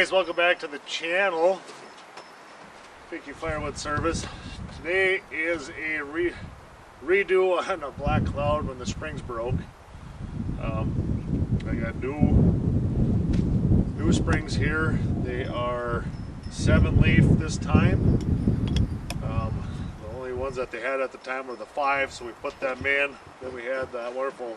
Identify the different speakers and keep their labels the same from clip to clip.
Speaker 1: Guys, welcome back to the channel. Pinky Firewood Service. Today is a redo on a black cloud when the springs broke. I got new springs here. They are 7-leaf this time. The only ones that they had at the time were the 5, so we put them in. Then we had that wonderful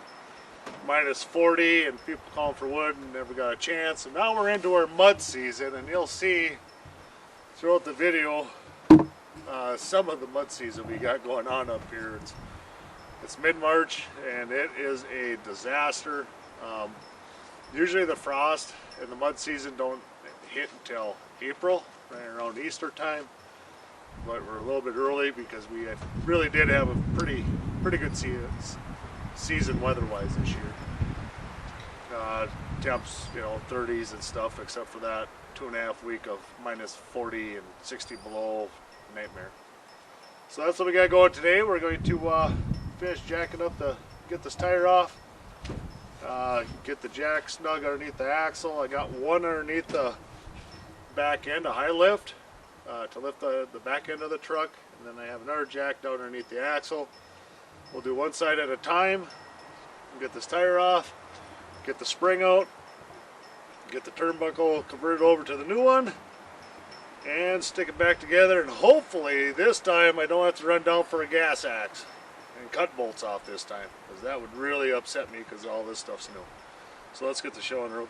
Speaker 1: -40 and people calling for wood and never got a chance. And now we're into our mud season, and you'll see throughout the video some of the mud season we got going on up here. It's mid-March and it is a disaster. Usually the frost and the mud season don't hit until April, right around Easter time, but we're a little bit early because we really did have a pretty good season weather-wise this year. Temps, 30s and stuff, except for that 2.5 week of -40 and 60 below nightmare. So that's what we got going today. We're going to finish jacking up get this tire off, get the jack snug underneath the axle. I got one underneath the back end, a high lift, to lift the back end of the truck, and then I have another jack down underneath the axle. We'll do one side at a time, get this tire off, get the spring out, get the turnbuckle converted over to the new one, and stick it back together, and hopefully this time I don't have to run down for a gas axe and cut bolts off this time, because that would really upset me because all this stuff's new. So let's get the show on the road.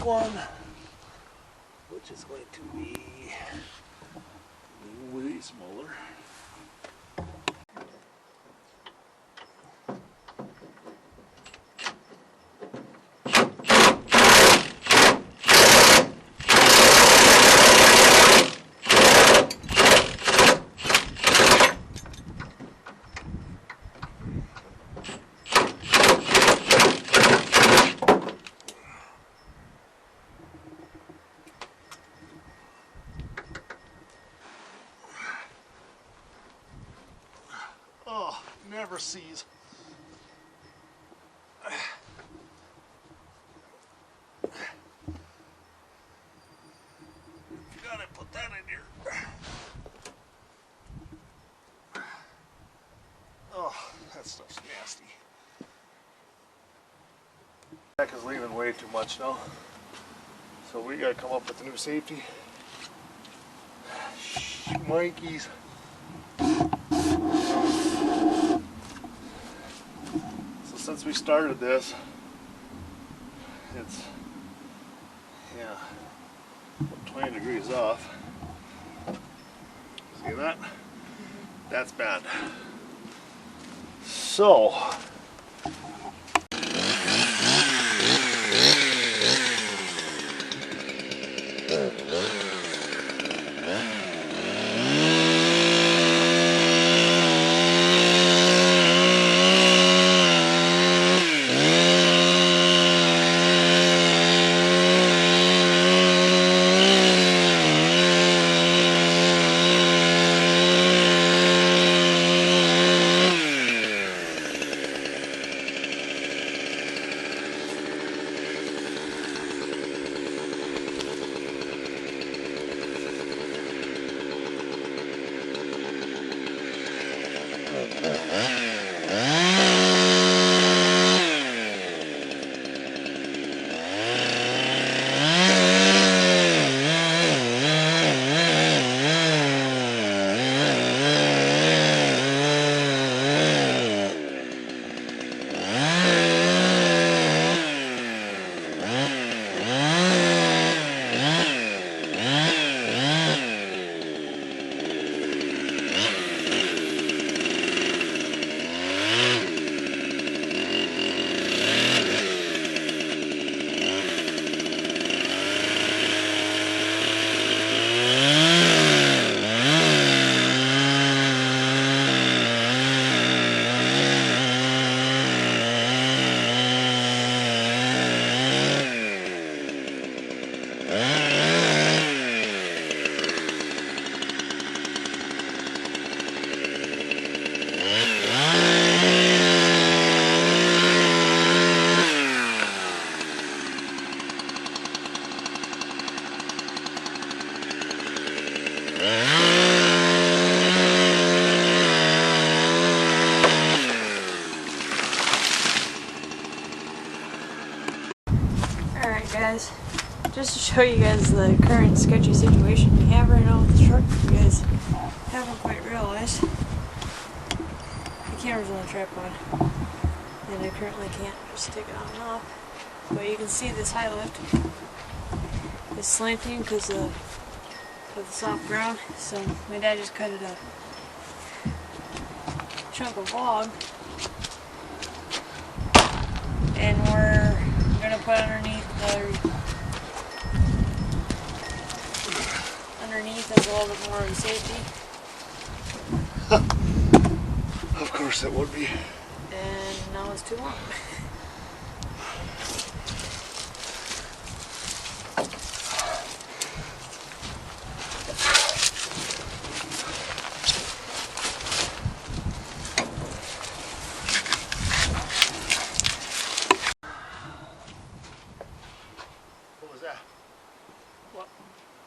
Speaker 1: One, which is going to be way smaller. Never sees. Gotta put that in here. Oh, that stuff's nasty. Jack is leaving way too much now, so we gotta come up with a new safety. Mikey's. Since we started this, it's 20 degrees off. See that? That's bad. So
Speaker 2: just to show you guys the current sketchy situation we have right now with the truck. You guys haven't quite realized. The camera's on the tripod, and I currently can't just take it on and off. But you can see this high lift is slanting because of the soft ground. So my dad just cut it a chunk of log, and we're gonna put underneath as a little bit more of safety.
Speaker 1: Of course it would be.
Speaker 2: And now it's too long.
Speaker 1: What was that?
Speaker 2: What?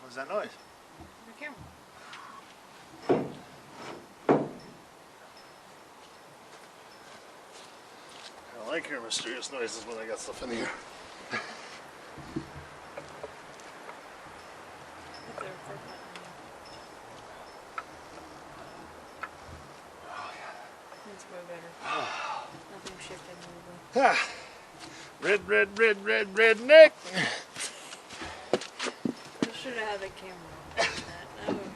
Speaker 1: What was that noise?
Speaker 2: The camera.
Speaker 1: I like hearing mysterious noises when I got stuff in here.
Speaker 2: That's way better. Nothing shifted moving.
Speaker 1: Ah, red neck.
Speaker 2: I should have had the camera on that. That would have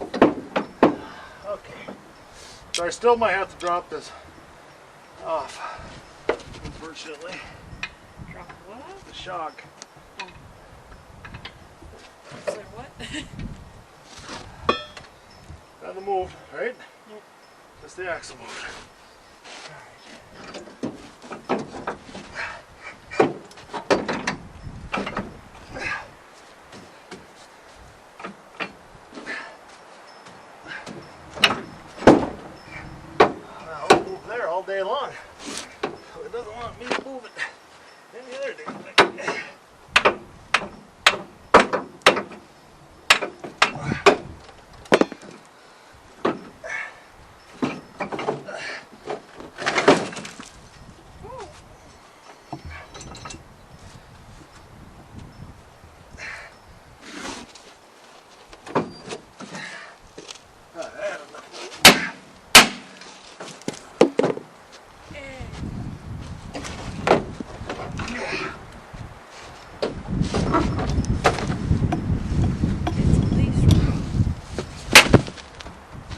Speaker 2: been funny.
Speaker 1: Okay. So I still might have to drop this off. Unfortunately,
Speaker 2: Drop what off?
Speaker 1: the shock.
Speaker 2: Oh. Is there what?
Speaker 1: Got the move, right?
Speaker 2: Nope.
Speaker 1: Just the axle moved. I'll move there all day long. It doesn't want me to move it any other day.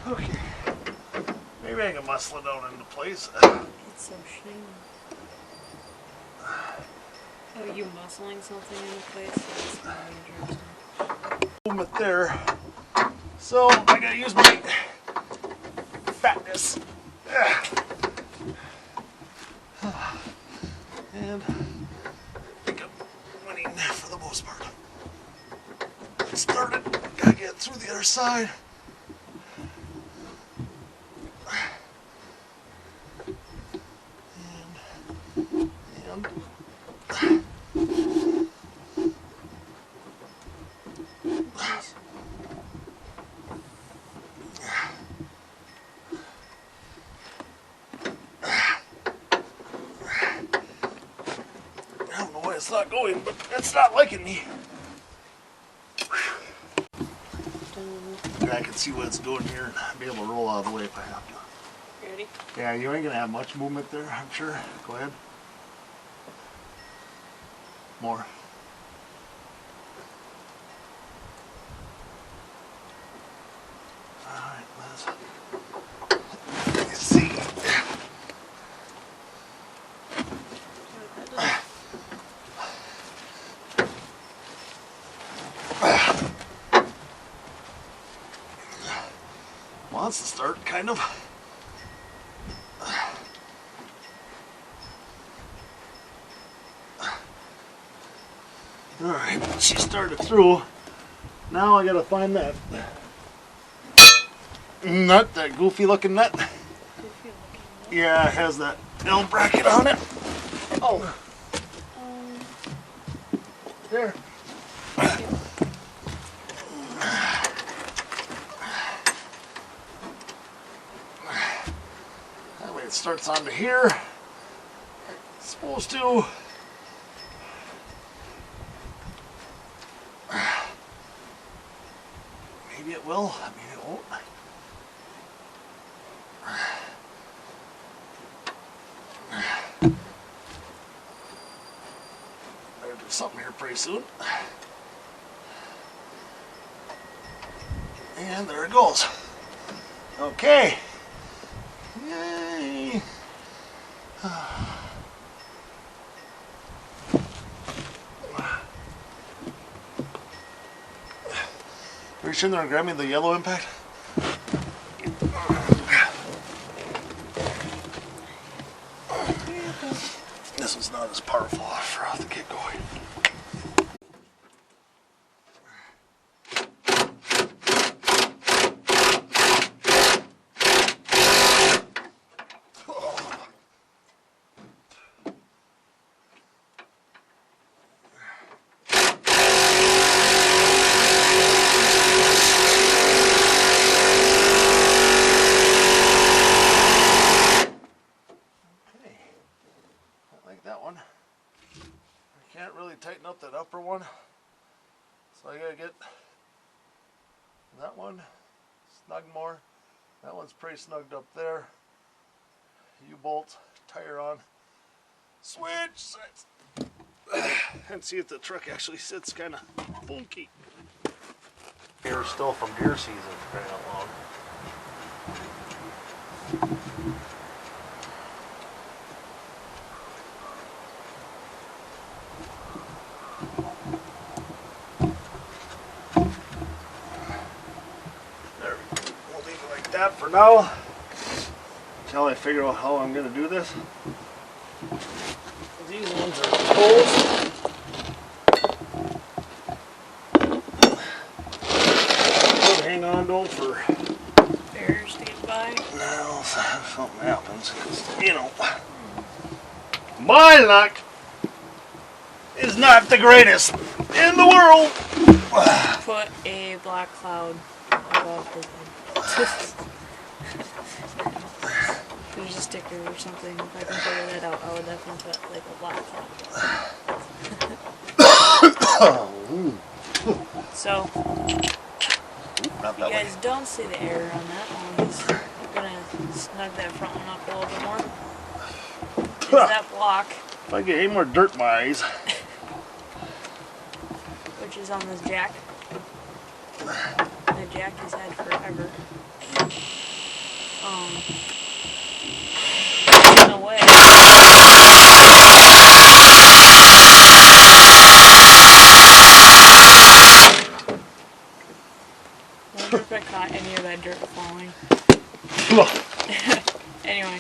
Speaker 1: Okay. Maybe I can muscle it down into place.
Speaker 2: It's so shiny. Oh, you muscling something into place? That's gonna be interesting.
Speaker 1: Movement there. So I gotta use my fatness. And I think I'm winning for the most part. Get started. Gotta get through the other side. And I don't know why it's not going, but it's not liking me. I can see what it's doing here and be able to roll out of the way if I have to.
Speaker 2: Ready?
Speaker 1: Yeah, you ain't gonna have much movement there, I'm sure. Go ahead. More. Alright, let's see. Wants to start, kind of. Alright, she started through. Now I gotta find that nut, that goofy looking nut.
Speaker 2: Goofy looking.
Speaker 1: Yeah, it has that L bracket on it. Oh. There. That way it starts onto here. It's supposed to. it will. I mean, it won't. Better do something here pretty soon. And there it goes. Okay. Yay. Reach in there and grab me the yellow impact. This one's not as powerful off the get going. That one. I can't really tighten up that upper one, so I gotta get that one snug more. That one's pretty snugged up there. U-bolt, tire on, switch, and see if the truck actually sits kind of funky. Here still from deer season, crying out loud. That for now until I figure out how I'm going to do this. These ones are toes. Could hang on to for
Speaker 2: bears to get by.
Speaker 1: No, if something happens, because you know, my luck is not the greatest in the world.
Speaker 2: Put a black cloud above the thing. There's a sticker or something. If I can figure that out, I would definitely put like a black cloud. So, you guys don't see the error on that one. I'm gonna snug that front one up a little bit more. Is that block?
Speaker 1: If I get any more dirt in my eyes.
Speaker 2: Which is on this jack. The jack has had forever. In a way. Wonder if I caught any of that dirt falling. Anyway,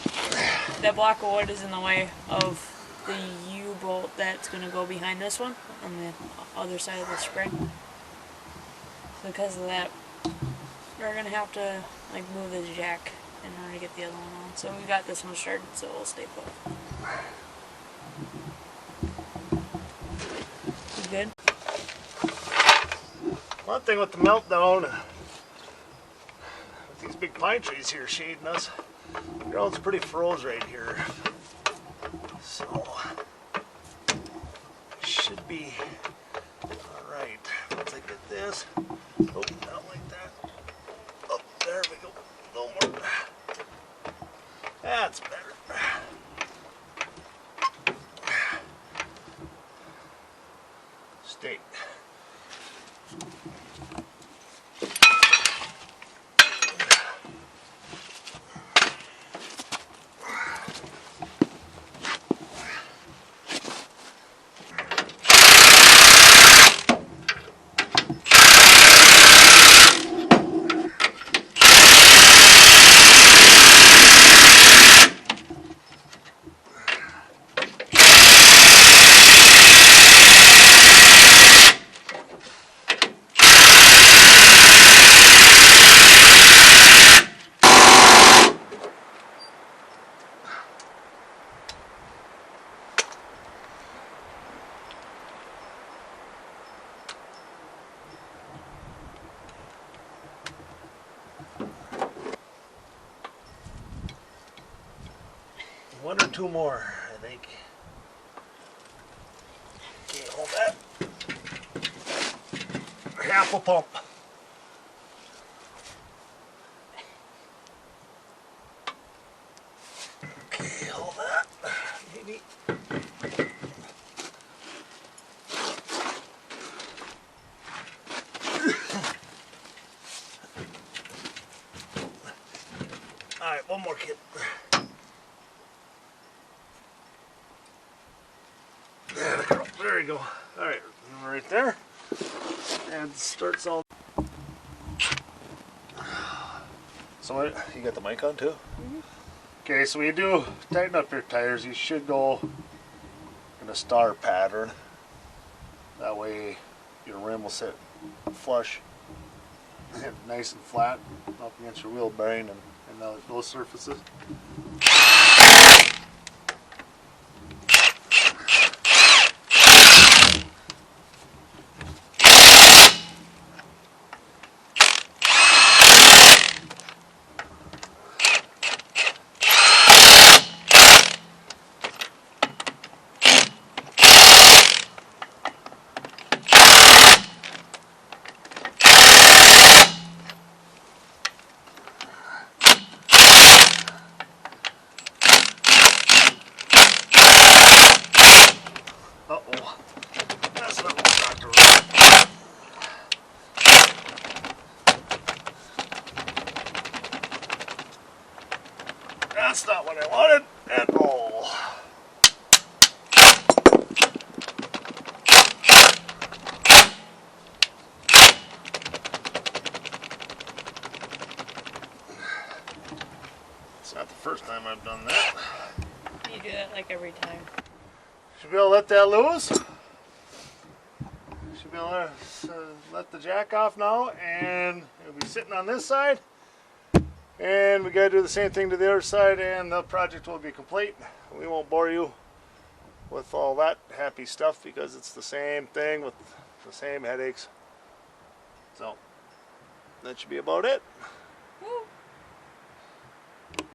Speaker 2: that block of wood is in the way of the U-bolt that's going to go behind this one on the other side of the spring. So because of that, we're going to have to like move this jack in order to get the other one on. So we got this one started, so we'll stay put. You good?
Speaker 1: One thing with the meltdown, with these big pine trees here shading us, the ground's pretty froze right here. So, it should be alright. Once I get this, oh, down like that. Oh, there we go. No more. That's better. Stay. One or two more, I think. Okay, hold that. Half a pump. Hold that. Maybe. Alright, one more kid. There you go. Alright, right there. And starts all. So you got the mic on too? Mm-hmm. Okay, so when you do tighten up your tires, you should go in a star pattern. That way your rim will sit flush, nice and flat up against your wheel bearing and those surfaces. Uh-oh, that's not what Dr. That's not what I wanted at all. It's not the first time I've done that.
Speaker 2: You do that like every time.
Speaker 1: Should be able to let that loose. Should be able to let the jack off now, and it'll be sitting on this side. And we gotta do the same thing to the other side, and the project will be complete. We won't bore you with all that happy stuff because it's the same thing with the same headaches. So that should be about it.